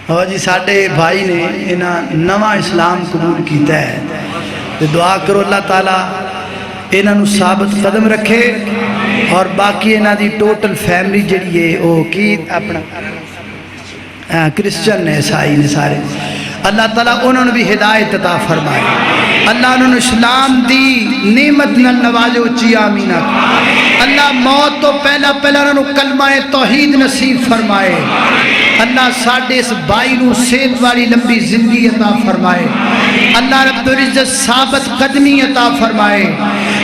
ہاں جی ساڈے بھائی نے انہاں نواں اسلام قبول کیتا ہے تے دعا کرو اللہ تعالیٰ انہاں نو ثابت قدم رکھے اور باقی انہاں دی ٹوٹل فیملی جڑی ہے او کی اپنا کرسچن نے عیسائی نے سارے اللہ تعالیٰ انہوں نے بھی ہدایت عطا فرمائے اللہ انہوں نے اسلام دی نعمت نال نوازے اچھی آمین اللہ موت تو پہلا انہوں نے کلمہ توحید نصیب فرمائے اللہ ساڑھے اس بائی نو صحت والی لمبی زندگی عطا فرمائے اللہ رب العزت ثابت قدمی عطا فرمائے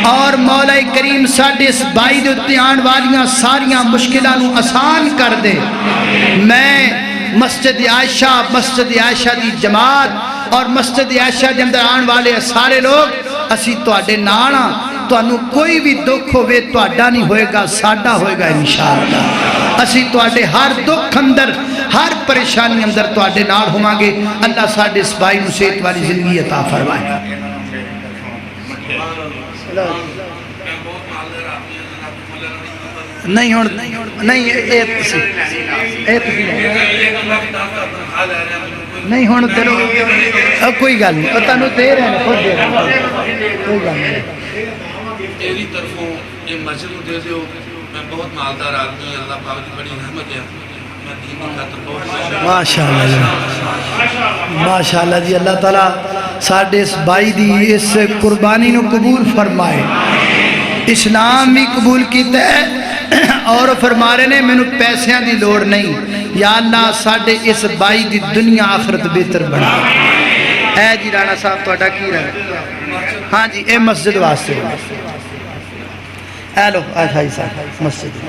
اور مولا کریم ساڑھے اس بائی دے اتیان والیاں ساریاں مشکلہ نو آسان کر دے میں مسجد عائشہ دی جماعت اور مسجد عائشہ دے اندر آن والے سارے لوگ اسی تواڈے نال ہاں تانوں کوئی بھی دکھ ہوئے تواڈا نہیں ہوئے گا ساڈا ہوئے گا انشاءاللہ اسی تواڈے ہر دکھ اندر ہر پریشانی اندر تواڈے نال ہوواں گے اللہ ساڈے اس بھائی نو صحت والی زندگی عطا فرمائے نہیں ہون نہیں نہیں ہون تیرو کوئی گل نہیں پتہ نو دے رہے ہیں خود دے رہے ہیں کوئی گل نہیں تیری طرفوں یہ مسجد کو دے دیو میں بہت مالدار آدمی اللہ پاک کی بڑی رحمت ہے میں دین کی خاطر بہت ماشاءاللہ جی ماشاءاللہ جی اللہ تعالیٰ ساڑھے اس بائی دی اس قربانی نو قبول فرمائے اسلام بھی قبول کیتا ہے اور فرما رہے نے میں نے پیسیاں دی لوڑ نہیں یا اللہ ساڑھے اس بائی دی دنیا آخرت بہتر بنا اے جی رانا صاحب تو اٹھا کی رہے ہاں جی اے مسجد واسطے اے لو اے بھائی صاحب مسجد